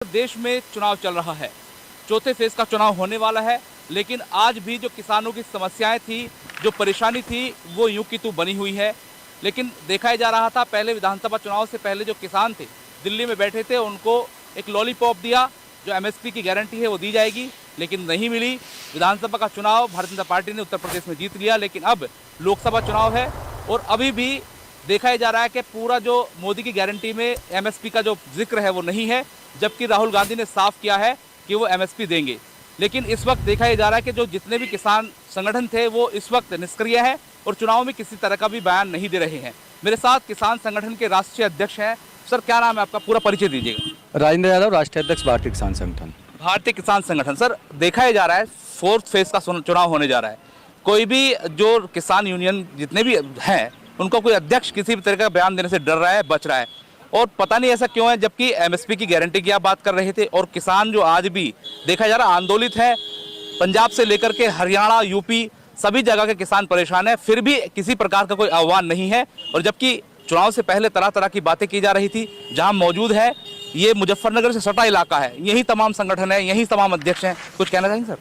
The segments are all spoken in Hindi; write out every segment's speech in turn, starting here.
देश में चुनाव चल रहा है, चौथे फेज का चुनाव होने वाला है, लेकिन आज भी जो किसानों की समस्याएं थी, जो परेशानी थी, वो यूं की त्यों बनी हुई है। लेकिन देखा ही जा रहा था, पहले विधानसभा चुनाव से पहले जो किसान थे, दिल्ली में बैठे थे, उनको एक लॉलीपॉप दिया, जो एमएसपी की गारंटी है वो दी जाएगी, लेकिन नहीं मिली। विधानसभा का चुनाव भारतीय जनता पार्टी ने उत्तर प्रदेश में जीत लिया, लेकिन अब लोकसभा चुनाव है और अभी भी देखा ही जा रहा है कि पूरा जो मोदी की गारंटी में एमएसपी का जो जिक्र है वो नहीं है, जबकि राहुल गांधी ने साफ किया है कि वो एमएसपी देंगे। लेकिन इस वक्त देखा ही जा रहा है कि जो जितने भी किसान संगठन थे वो इस वक्त निष्क्रिय हैं और चुनाव में किसी तरह का भी बयान नहीं दे रहे हैं। मेरे साथ किसान संगठन के राष्ट्रीय अध्यक्ष हैं। सर, क्या नाम है आपका, पूरा परिचय दीजिएगा। राजेंद्र यादव, राष्ट्रीय अध्यक्ष भारतीय किसान संगठन। भारतीय किसान संगठन। सर, देखा ही जा रहा है फोर्थ फेज का चुनाव होने जा रहा है, कोई भी जो किसान यूनियन जितने भी हैं उनको कोई अध्यक्ष किसी भी तरह का बयान देने से डर रहा है, बच रहा है, और पता नहीं ऐसा क्यों है, जबकि एमएसपी की गारंटी की आप बात कर रहे थे और किसान जो आज भी देखा जा रहा आंदोलित है, पंजाब से लेकर के हरियाणा, यूपी सभी जगह के किसान परेशान है, फिर भी किसी प्रकार का कोई आह्वान नहीं है। और जबकि चुनाव से पहले तरह तरह की बातें की जा रही थी। जहां मौजूद है ये मुजफ्फरनगर से सटा इलाका है, यही तमाम संगठन है, यही तमाम अध्यक्ष हैं। कुछ कहना चाहेंगे सर?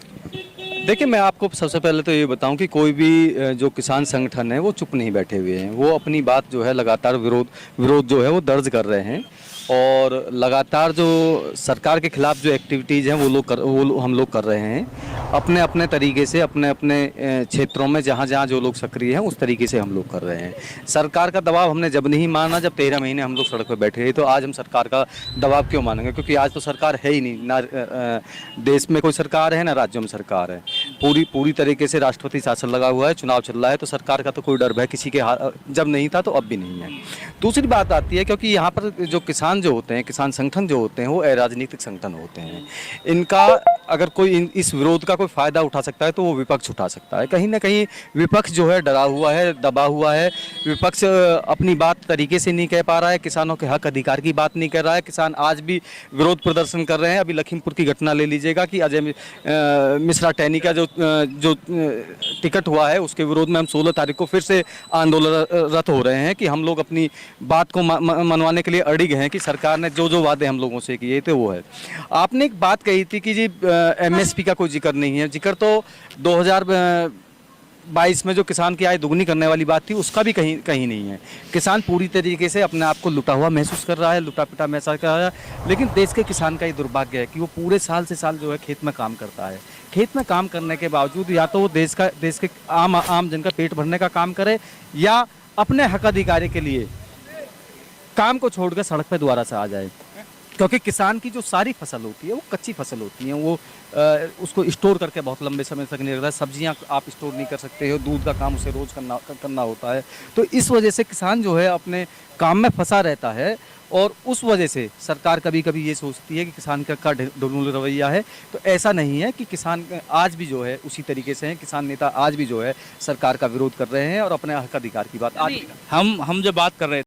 देखिए, मैं आपको सबसे पहले तो ये बताऊं कि कोई भी जो किसान संगठन है वो चुप नहीं बैठे हुए हैं। वो अपनी बात जो है लगातार विरोध जो है वो दर्ज कर रहे हैं और लगातार जो सरकार के खिलाफ जो एक्टिविटीज़ हैं वो हम लोग कर रहे हैं अपने अपने तरीके से, अपने अपने क्षेत्रों में जहाँ जहाँ जो लोग सक्रिय हैं उस तरीके से हम लोग कर रहे हैं। सरकार का दबाव हमने जब नहीं माना, जब 13 महीने हम लोग सड़क पर बैठे रहे, तो आज हम सरकार का दबाव क्यों मानेंगे? क्योंकि आज तो सरकार है ही नहीं, ना देश में कोई सरकार है ना राज्यों में सरकार है। पूरी तरीके से राष्ट्रपति शासन लगा हुआ है, चुनाव चल रहा है, तो सरकार का तो कोई डर भय किसी के जब नहीं था तो अब भी नहीं है। दूसरी बात आती है, क्योंकि यहाँ पर जो किसान जो होते हैं, किसान संगठन जो होते हैं, वो अराजनीतिक संगठन होते हैं। इनका अगर कोई इस विरोध का कोई फायदा उठा सकता है तो वो विपक्ष उठा सकता है। कहीं ना कहीं विपक्ष जो है डरा हुआ है, दबा हुआ है। विपक्ष अपनी बात तरीके से नहीं कह पा रहा है, किसानों के हक अधिकार की बात नहीं कर रहा है। किसान आज भी विरोध प्रदर्शन कर रहे हैं। अभी लखीमपुर की घटना ले लीजिएगा कि अजय मिश्रा टैनी का जो टिकट हुआ है उसके विरोध में हम 16 तारीख को फिर से आंदोलनरत हो रहे हैं कि हम लोग अपनी बात को मनवाने के लिए अड़िग हैं कि सरकार ने जो वादे हम लोगों से किए थे वो है। आपने एक बात कही थी कि जी एमएसपी का कोई जिक्र नहीं है। जिक्र तो 2022 में जो किसान की आय दुगनी करने वाली बात थी उसका भी कहीं नहीं है। किसान पूरी तरीके से अपने आप को लुटा हुआ महसूस कर रहा है, लुटा पिटा महसूस कर रहा है। लेकिन देश के किसान का ये दुर्भाग्य है कि वो पूरे साल से साल जो है खेत में काम करता है। खेत में काम करने के बावजूद या तो वो देश के आम जन का पेट भरने का काम करे या अपने हक अधिकार के लिए काम को छोड़कर सड़क पर दोबारा से आ जाए। क्योंकि किसान की जो सारी फसल होती है वो कच्ची फसल होती है, वो उसको स्टोर करके बहुत लंबे समय तक नहीं रखता है। सब्जियां आप स्टोर नहीं कर सकते हो, दूध का काम उसे रोज़ करना होता है। तो इस वजह से किसान जो है अपने काम में फंसा रहता है और उस वजह से सरकार कभी कभी ये सोचती है कि किसान का ढुलमुल रवैया है। तो ऐसा नहीं है कि किसान आज भी जो है उसी तरीके से हैं। किसान नेता आज भी जो है सरकार का विरोध कर रहे हैं और अपने हक अधिकार की बात आज हम जो बात कर रहे थे